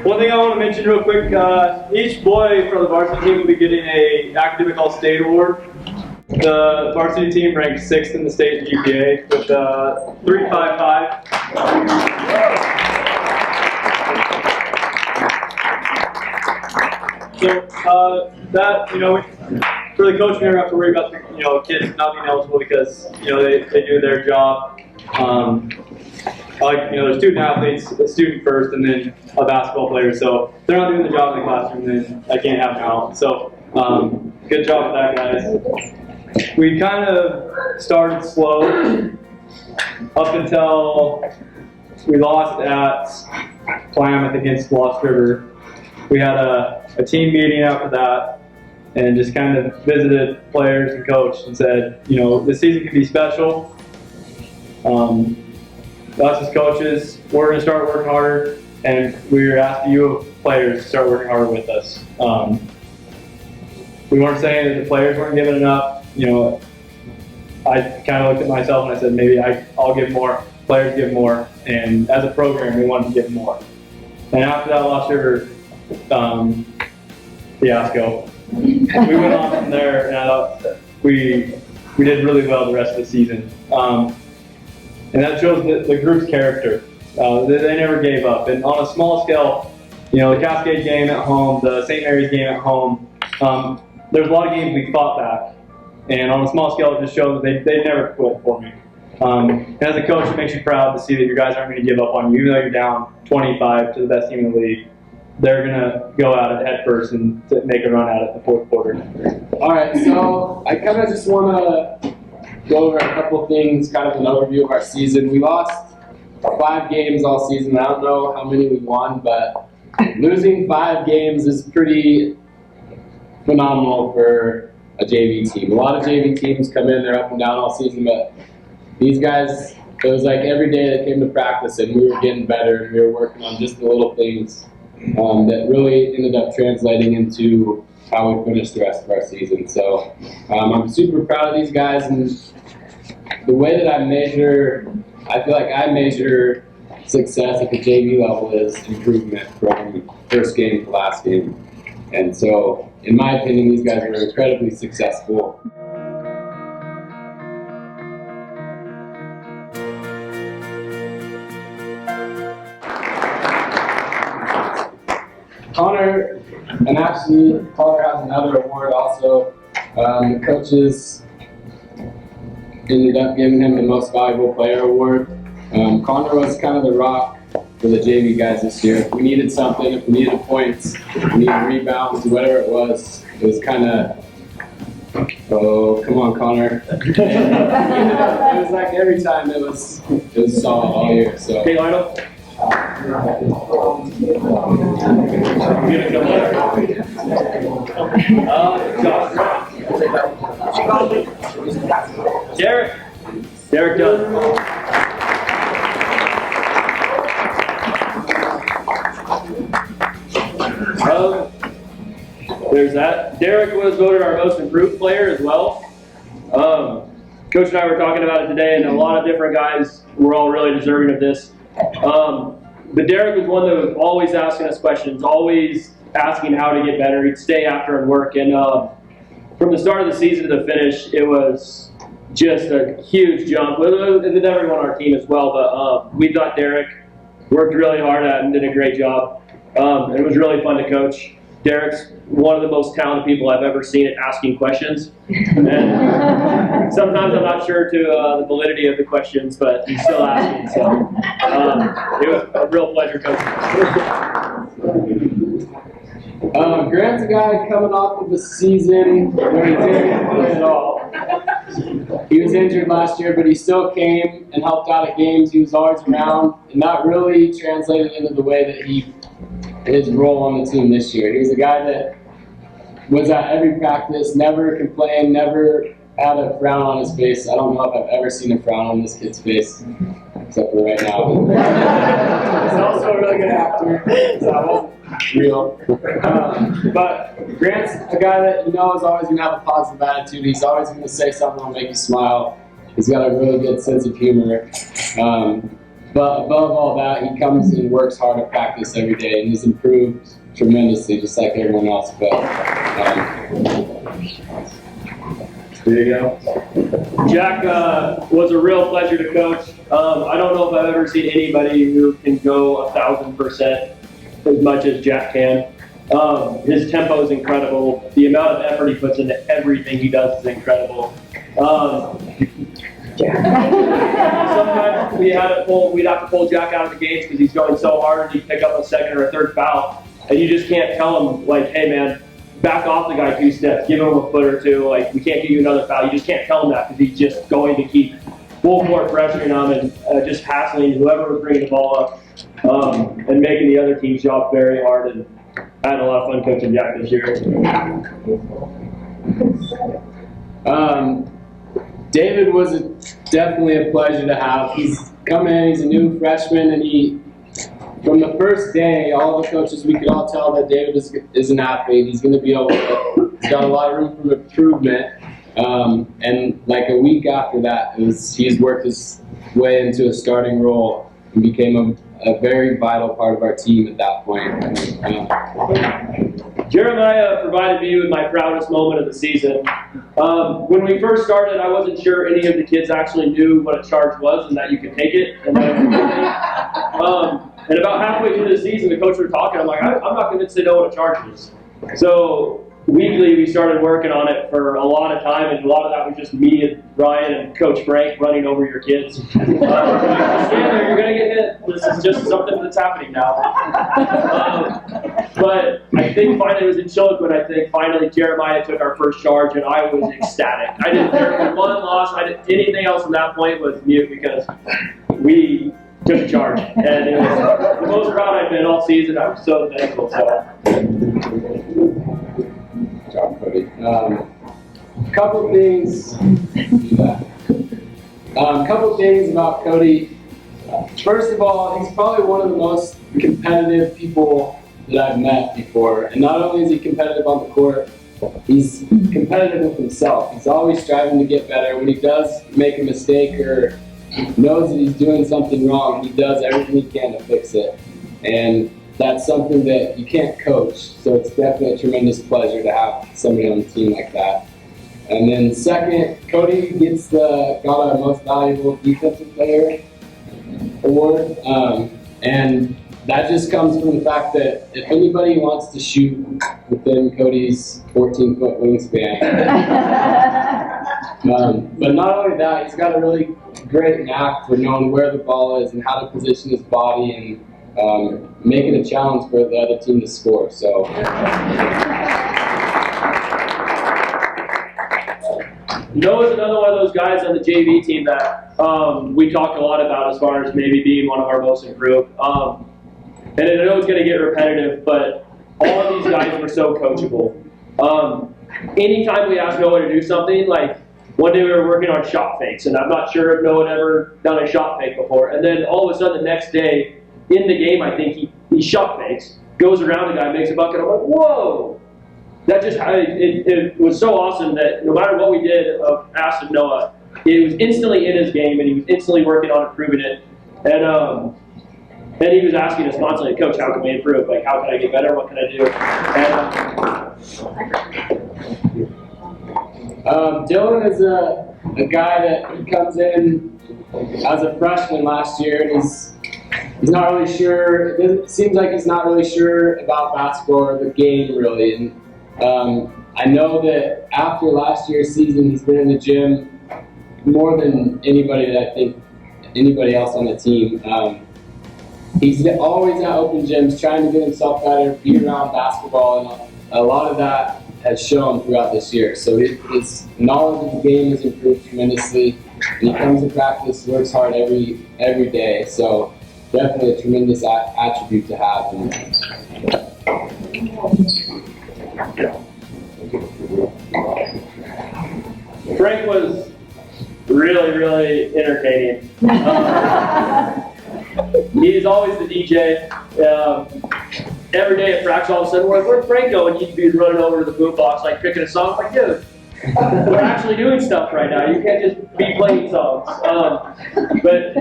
One thing I want to mention real quick, each boy from the varsity team will be getting a academic all-state award. The varsity team ranked 6th in the state in GPA with 3.55. So that, for the coach, we never have to worry about the, kids not being eligible because, they do their job. They're student athletes, a student first, and then a basketball player. So if they're not doing the job in the classroom, then I can't have them out. So good job with that, guys. We kind of started slow up until we lost at Klamath against Lost River. We had a team meeting after that and just kind of visited players and coach and said, this season can be special. Us as coaches, we're going to start working harder, and we're asking you players to start working harder with us. We weren't saying that the players weren't giving enough. I kind of looked at myself and I said, maybe I'll give more, players give more, and as a program, we wanted to give more. And after that Lost River fiasco, we went on from there, and we did really well the rest of the season. And that shows the group's character. They never gave up. And on a small scale, the Cascade game at home, the St. Mary's game at home, there's a lot of games we fought back. And on a small scale, it just shows that they never quit for me. And as a coach, it makes you proud to see that your guys aren't going to give up on you. Even though you're down 25 to the best team in the league, they're going to go at it head first and make a run at it in the fourth quarter. All right, so I kind of just want to go over a couple things, kind of an overview of our season. We lost 5 games all season. I don't know how many we won, but losing 5 games is pretty phenomenal for a JV team. A lot of JV teams come in, they're up and down all season, but these guys, it was like every day they came to practice and we were getting better and we were working on just the little things that really ended up translating into how we finished the rest of our season. So I'm super proud of these guys, and the way that I feel like I measure success at the JV level is improvement from first game to last game. And so, in my opinion, these guys were incredibly successful. Connor, and actually Connor has another award also. The coaches ended up giving him the Most Valuable Player award. Connor was kind of the rock for the JV guys this year. If we needed something, if we needed points, we needed rebounds, whatever it was kind of, oh, come on, Connor. It was like every time it was solid all year. So. Hey, Lionel. Derek does. There's that. Derek was voted our most improved player as well. Coach and I were talking about it today, and a lot of different guys were all really deserving of this. But Derek was one that was always asking us questions, always asking how to get better. He'd stay after and work. And from the start of the season to the finish, it was just a huge jump. And then everyone on our team as well. But we thought Derek worked really hard at it and did a great job. And it was really fun to coach. Derek's one of the most talented people I've ever seen at asking questions. And sometimes I'm not sure to the validity of the questions, but he's still asking. So it was a real pleasure coaching. Grant's a guy coming off of a season where he didn't play at all. He was injured last year, but he still came and helped out at games. He was always around, and that really translated into the way that his role on the team this year. He was a guy that was at every practice, never complained, never had a frown on his face. I don't know if I've ever seen a frown on this kid's face, except for right now. He's also a really good actor, so I wasn't real. But Grant's a guy that is always going to have a positive attitude. He's always going to say something that'll make you smile. He's got a really good sense of humor. but above all that, he comes and works hard at practice every day, and he's improved tremendously, just like everyone else. But there you go. Jack was a real pleasure to coach. I don't know if I've ever seen anybody who can go 1,000% as much as Jack can. His tempo is incredible. The amount of effort he puts into everything he does is incredible. Sometimes we'd have to pull Jack out of the games because he's going so hard and he'd pick up a second or a third foul. And you just can't tell him, like, hey man, back off the guy 2 steps, give him a foot or two, like, we can't give you another foul. You just can't tell him that because he's just going to keep full court pressuring on him and just hassling whoever was bringing the ball up and making the other team's job very hard. And I had a lot of fun coaching Jack this year. David was definitely a pleasure to have. He's come in, he's a new freshman, and from the first day, all the coaches, we could all tell that David is an athlete. He's going to be able to, he's got a lot of room for improvement. And like a week after that, he's worked his way into a starting role and became a very vital part of our team at that point. Jeremiah provided me with my proudest moment of the season. When we first started, I wasn't sure any of the kids actually knew what a charge was and that you could take it. And about halfway through the season, the coach was talking. I'm like, I'm not convinced they know what a charge is. So weekly, we started working on it for a lot of time, and a lot of that was just me and Ryan and Coach Frank running over your kids. Stand there, you're going to get hit. This is just something that's happening now. But I think finally it was in Chillicothe. I think finally Jeremiah took our first charge, and I was ecstatic. I didn't care if one loss. Anything else from that point was mute because we took a charge, and it was the most proud I've been all season. I was so thankful. So. Good job, Cody. Couple things. Couple things about Cody. First of all, he's probably one of the most competitive people that I've met before. And not only is he competitive on the court, he's competitive with himself. He's always striving to get better. When he does make a mistake or knows that he's doing something wrong, he does everything he can to fix it. And that's something that you can't coach. So it's definitely a tremendous pleasure to have somebody on the team like that. And then second, Cody got our most valuable defensive player award. And that just comes from the fact that if anybody wants to shoot within Cody's 14-foot wingspan, but not only that, he's got a really great knack for knowing where the ball is and how to position his body and making a challenge for the other team to score. So. Noah's another one of those guys on the JV team that we talked a lot about as far as maybe being one of our most improved. And I know it's going to get repetitive, but all of these guys were so coachable. Anytime we asked Noah to do something, like one day we were working on shot fakes, and I'm not sure if Noah had ever done a shot fake before. And then all of a sudden the next day, in the game, I think he shot fakes, goes around the guy, makes a bucket. I'm like, whoa! That just, it was so awesome that no matter what we did of asked of Noah, it was instantly in his game, and he was instantly working on improving it. And he was asking us constantly, Coach, how can we improve? Like, how can I get better? What can I do? And Dylan is a guy that he comes in as a freshman last year, and he's not really sure. It seems like he's not really sure about basketball or the game really. And I know that after last year's season, he's been in the gym more than anybody that I think anybody else on the team. He's always at open gyms trying to get himself better, be around basketball, and a lot of that has shown throughout this year. So his knowledge of the game has improved tremendously, and he comes to practice, works hard every day. So definitely a tremendous attribute to have. Frank was really, really entertaining. He's always the DJ. Every day at practice, all of a sudden, where'd Frank go? And he'd be running over to the boombox, like picking a song. I'm like, dude, we're actually doing stuff right now. You can't just be playing songs. But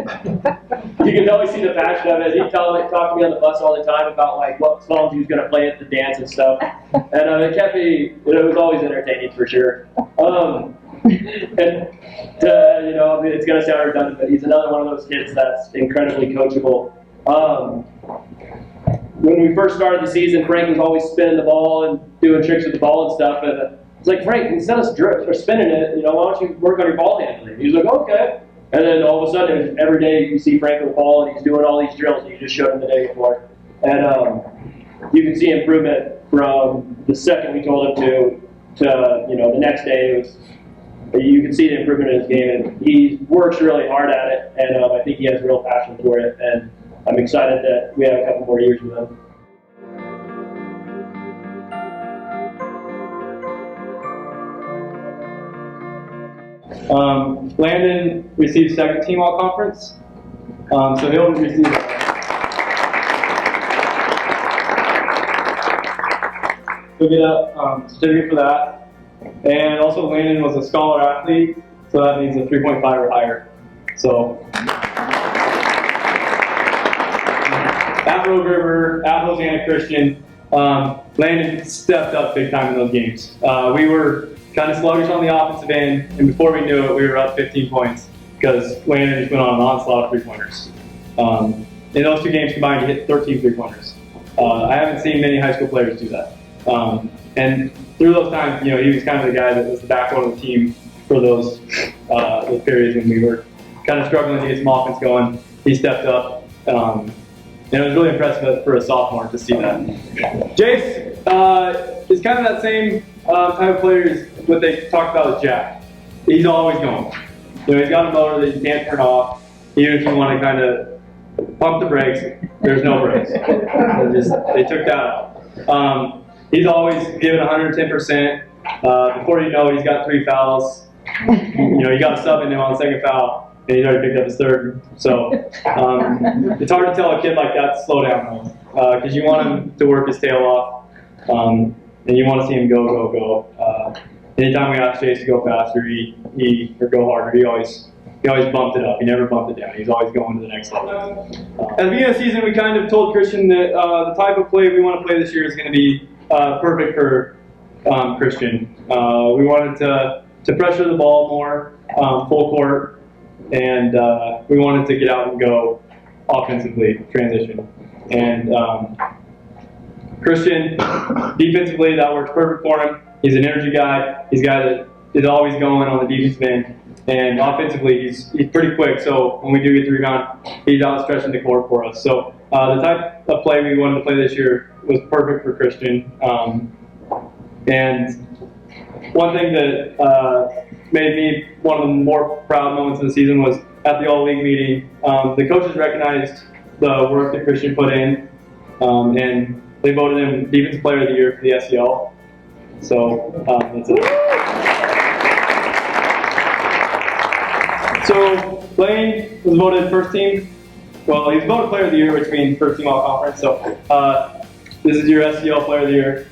you can always see the passion of it. He'd talk to me on the bus all the time about like what songs he was going to play at the dance and stuff. And it kept me, it was always entertaining for sure. And you know, I mean, it's going to sound redundant, but he's another one of those kids that's incredibly coachable. When we first started the season, Frank was always spinning the ball and doing tricks with the ball and stuff. And it's like, Frank, instead of spinning it, you know, why don't you work on your ball handling? He's like, okay. And then all of a sudden, every day you see Frank with the ball and he's doing all these drills that you just showed him the day before. And you can see improvement from the second we told him to you know, the next day. It was, you can see the improvement in his game, and he works really hard at it. And I think he has real passion for it. And I'm excited that we have a couple more years with him. Landon received second team all conference, so he'll receive he'll get a certificate for that. And also Landon was a scholar athlete, so that means a 3.5 or higher. So at Rogue River, at Hosanna Christian, Landon stepped up big time in those games. We were kind of sluggish on the offensive end, and before we knew it, we were up 15 points because Landon just went on an onslaught of three-pointers. In those two games combined, he hit 13 three-pointers. I haven't seen many high school players do that. And through those times, you know, he was kind of the guy that was the backbone of the team for those periods when we were kind of struggling to get some offense going. He stepped up, and it was really impressive for a sophomore to see that. Jace is kind of that same type of player as what they talked about with Jack. He's always going. You know, he's got a motor that you can't turn off. Even if you want to kind of pump the brakes, there's no brakes. They took that out. He's always given 110%. Before you know it, he's got 3 fouls. You know, you got a sub in him on the second foul, and he's already picked up his third. So it's hard to tell a kid like that to slow down, because you want him to work his tail off, and you want to see him go. Anytime we asked Chase to go faster, or go harder, he always bumped it up. He never bumped it down. He's always going to the next level. At the beginning of the season, we kind of told Christian that the type of play we want to play this year is going to be perfect for Christian. We wanted to pressure the ball more, full court, and we wanted to get out and go offensively, transition. And Christian, defensively, that works perfect for him. He's an energy guy. He's a guy that is always going on the defensive end. And offensively, he's pretty quick. So when we do get the rebound, he's out stretching the court for us. So the type of play we wanted to play this year was perfect for Christian. And one thing that made me one of the more proud moments of the season was at the All-League meeting. The coaches recognized the work that Christian put in, and they voted him Defensive Player of the Year for the SEL. So that's it. So Lane was voted first team. Well, he was voted Player of the Year, which means first team all conference. So this is your SEL Player of the Year.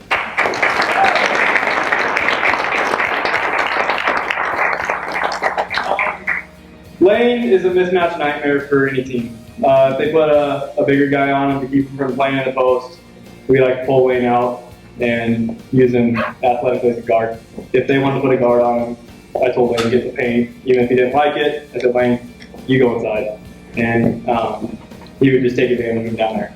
Lane is a mismatch nightmare for any team. If they put a bigger guy on him to keep him from playing in the post, we like to pull Lane out and use him athletically as a guard. If they wanted to put a guard on him, I told Lane to get the paint. Even if he didn't like it, I said, Lane, you go inside. And he would just take advantage of him down there.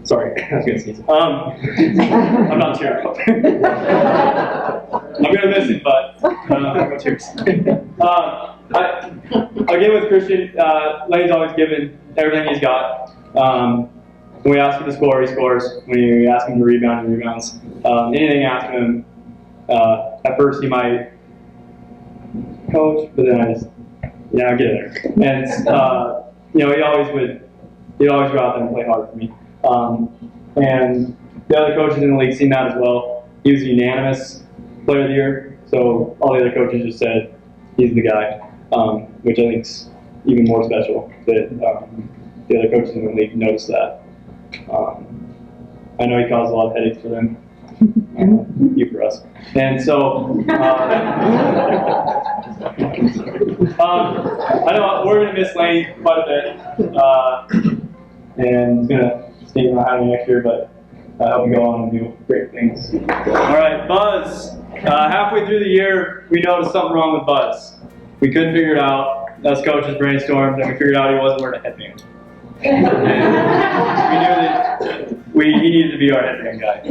Sorry, I was going to sneeze. I'm not cheering. I'm going to miss it, but I'm going to cheers. Again, with Christian, Lane's always given everything he's got. When we ask him to score, he scores. When we ask him to rebound, he rebounds. Anything asked him, at first he might coach, but then I just, I get there. And, he always go out there and play hard for me. And the other coaches in the league seen that as well. He was a unanimous Player of the Year, so all the other coaches just said he's the guy, which I think is even more special that the other coaches in the league noticed that. I know he caused a lot of headaches for them You for us. And so, I know we're going to miss Lane quite a bit, and it's going to stay not having next year, but I hope you go on and do great things. All right, Buzz. Halfway through the year, we noticed something wrong with Buzz. We couldn't figure it out. Us coaches brainstormed, and we figured out he wasn't wearing a headband. And we knew that he needed to be our headband guy.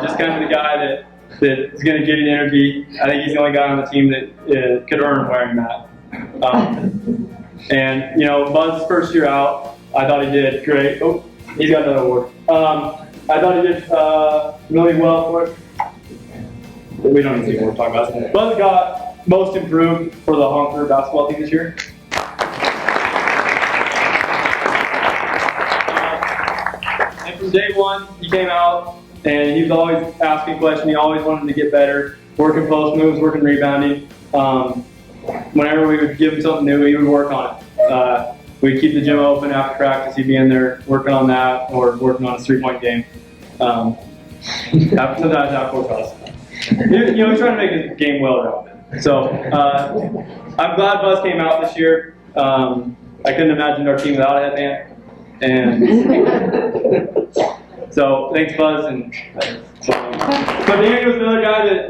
Just kind of the guy that's going to give you the energy. I think he's the only guy on the team that could earn wearing that. And, you know, Buzz's first year out, I thought he did great. Oh, he's got another award. I thought he did really well for it. We don't need to see what we're talking about. Buzz got most improved for the Honkers basketball team this year. And from day one, he came out and he was always asking questions. He always wanted to get better, working post moves, working rebounding. Whenever we would give him something new, he would work on it. We'd keep the gym open after practice. He'd be in there working on that or working on his 3-point game. Sometimes after class. You know, he's trying to make his game well-rounded. So I'm glad Buzz came out this year. I couldn't imagine our team without a headband. And so thanks, Buzz. And but Danny was another guy that,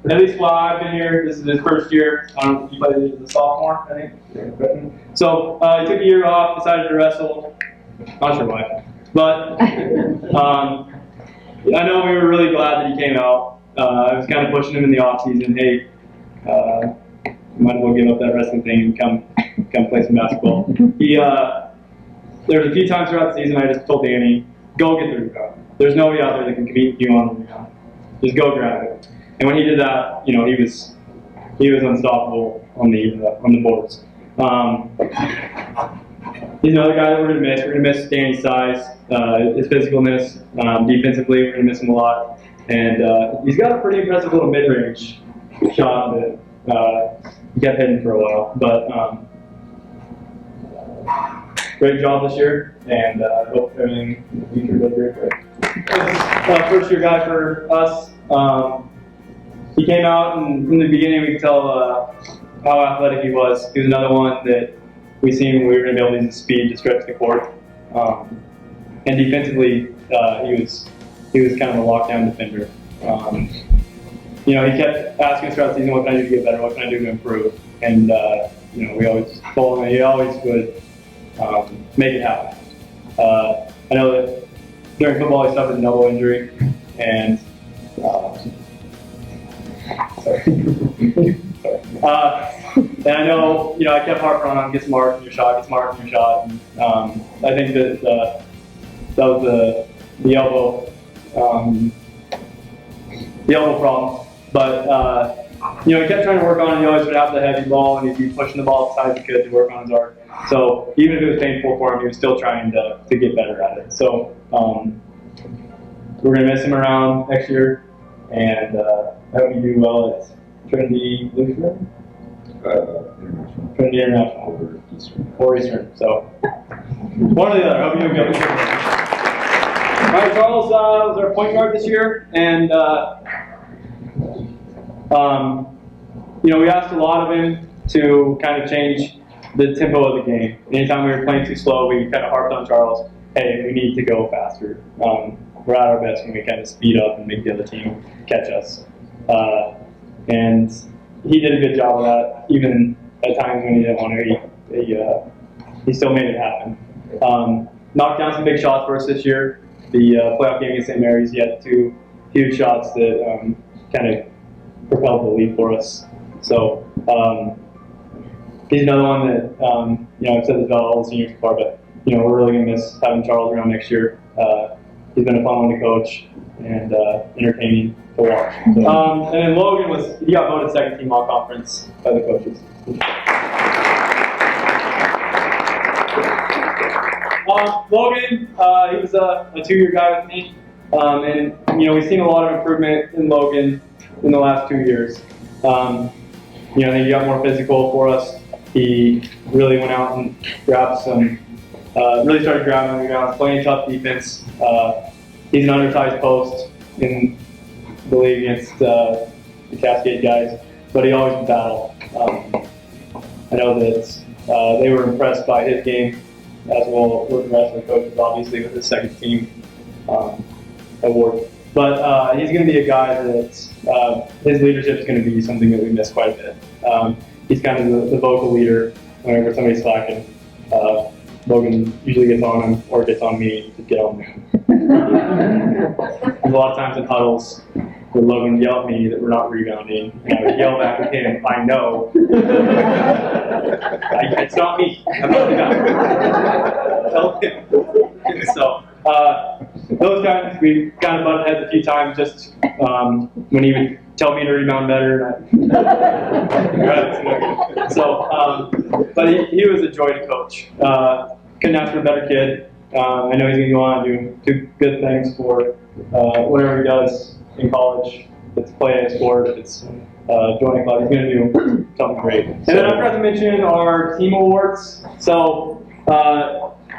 at least while I've been here, this is his first year. He played as a sophomore, I think. So he took a year off, decided to wrestle. Not sure why, but I know we were really glad that he came out. I was kind of pushing him in the off season. Hey, might as well give up that wrestling thing and come play some basketball. There was a few times throughout the season I just told Danny, go get the rebound. There's nobody out there that can compete with you on the rebound. Just go grab it. And when he did that, you know, he was unstoppable on the boards. He's another guy that we're gonna miss. We're gonna miss Danny's size, his physicalness. Defensively, we're gonna miss him a lot. And he's got a pretty impressive little mid-range shot that he kept hitting for a while. But great job this year, and I hope everything in the future goes great. First year guy for us. He came out, and from the beginning we could tell how athletic he was. He was another one that we seen we were going to be able to use his speed to stretch the court. And defensively, he was kind of a lockdown defender. You know, he kept asking us throughout the season, what can I do to get better? What can I do to improve? And you know, we always told him that he always would make it happen. I know that during football he suffered an elbow injury, and and I know, you know, I kept harping on get smart in your shot, get smart in your shot. And, I think that that was the elbow problem. But you know, he kept trying to work on it. He always would have the heavy ball, and he'd be pushing the ball as high as he could to work on his arc. So even if it was painful for him, he was still trying to get better at it. So we're gonna miss him around next year, and I hope you do well at Trinity Lutheran. Trinity International or Eastern. So one or the other. I hope you do good. All right, Charles was our point guard this year, and you know, we asked a lot of him to kind of change the tempo of the game. Anytime we were playing too slow, we kind of harped on Charles. Hey, we need to go faster. We're at our best when we kind of speed up and make the other team catch us. And he did a good job of that, even at times when he didn't want to. He still made it happen. Knocked down some big shots for us this year. The playoff game against St. Mary's, he had 2 huge shots that kind of propelled the lead for us. So he's another one that, you know, I've said this about all the seniors so far, but, you know, we're really going to miss having Charles around next year. He's been a fun one to coach and entertaining to watch. So, and then Logan he got voted second team all conference by the coaches. Logan, he was a 2-year guy with me, and you know, we've seen a lot of improvement in Logan in the last 2 years. You know, I think he got more physical for us. He really went out and grabbed some, really started grabbing the ground, playing tough defense. He's an undersized post in the league against the Cascade guys, but he always would battle. I know that they were impressed by his game as well with the rest of the coaches, obviously with his second team award. But he's going to be a guy that his leadership is going to be something that we miss quite a bit. He's kind of the vocal leader whenever somebody's slacking. Logan usually gets on him or gets on me to get on me. There's a lot of times in huddles where Logan yell at me that we're not rebounding, and I would yell back at him, I know. It's not me. I'm not the guy. Tell him. So, those times, we kind of butted heads a few times just when he would tell me to rebound better. But he was a joy to coach. Couldn't ask for a better kid. I know he's going to go on and do good things for whatever he does in college. If it's playing a sport, if it's joining a club, he's going to do something great. And then I forgot to mention our team awards. So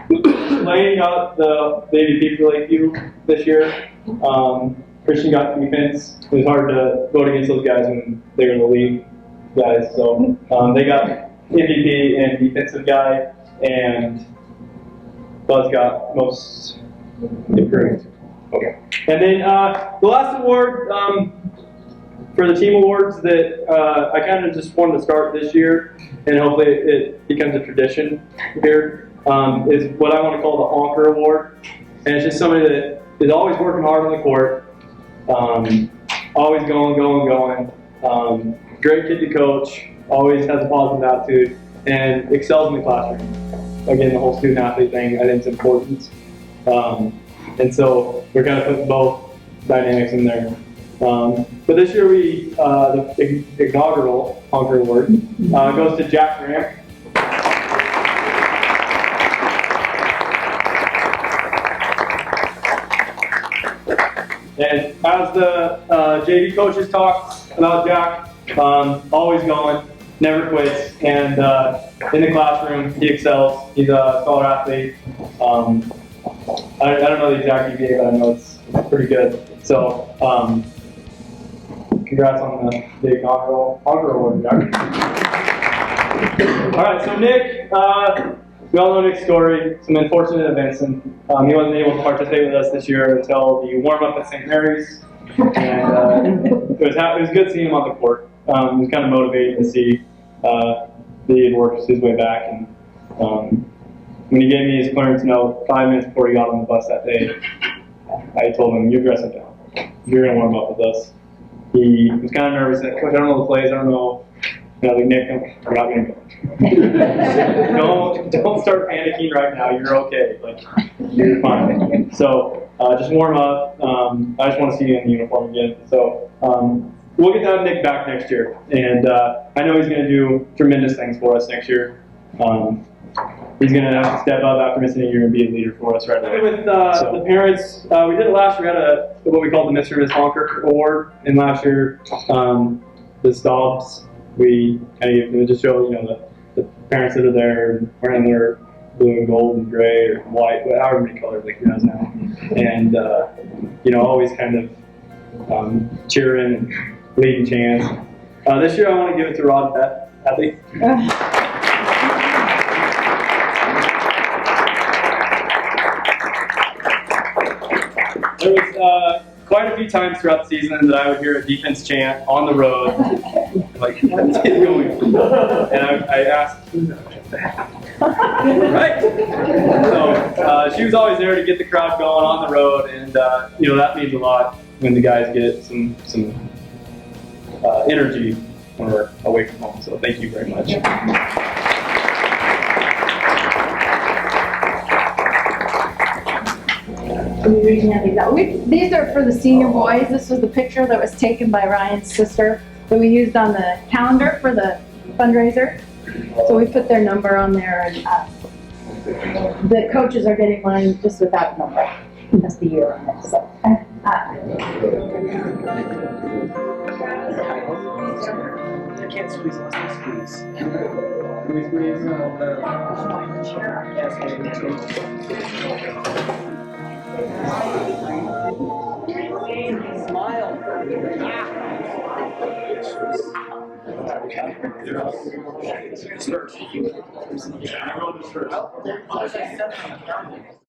Lane got the MVP for Lakeview this year. Christian got defense. It was hard to vote against those guys when they were in the league guys. So they got MVP and defensive guy, and Buzz got most improved. Okay. And then the last award for the team awards that I kind of just wanted to start this year, and hopefully it becomes a tradition here, is what I want to call the Honker Award. And it's just somebody that is always working hard on the court, always going. Great kid to coach, always has a positive attitude, and excels in the classroom. Again, the whole student-athlete thing, I think is important. And so we're kind of putting both dynamics in there. But this year, the inaugural Honker Award goes to Jack Graham. And as the JV coaches talked about Jack, always going, never quits, and in the classroom, he excels. He's a scholar athlete. I don't know the exact GPA, but I know it's pretty good. So, congrats on the inaugural Honker Award, Jack. All right, so Nick, we all know Nick's story, some unfortunate events, and he wasn't able to participate with us this year until the warm-up at St. Mary's. And it was good seeing him on the court. It was kind of motivating to see that he had worked his way back. And when he gave me his clearance note 5 minutes before he got on the bus that day, I told him, "You're dressing down. You're going to warm up with us." He was kind of nervous. Coach, I don't know the plays. I don't know. And I was like, "Nick, we're not going to go. Don't start panicking right now. You're okay. Like, you're fine." So just warm up. I just want to see you in the uniform again. So we'll get that Nick back next year, and I know he's going to do tremendous things for us next year. He's going to have to step up after missing a year and be a leader for us right now. With the parents, we did it last year. We had what we called the Mr. and Miss Honker Award, and last year the Staubs, we kind of just show the parents that are there wearing their blue and gold and gray or white, however many colors Lakeview has now, and always kind of cheering and leading chants. This year I want to give it to Rod and Beth Hadley. There was quite a few times throughout the season that I would hear a defense chant on the road, like, "Let's get going." And I asked, "Who's that?" Right? So she was always there to get the crowd going on the road, and that means a lot when the guys get some energy when we're away from home. So thank you very much. These are for the senior boys. This was the picture that was taken by Ryan's sister that we used on the calendar for the fundraiser. So we put their number on there, and the coaches are getting mine just without number. That's the year on it. So. I can't squeeze less than squeeze. Yes, Smile. Ah.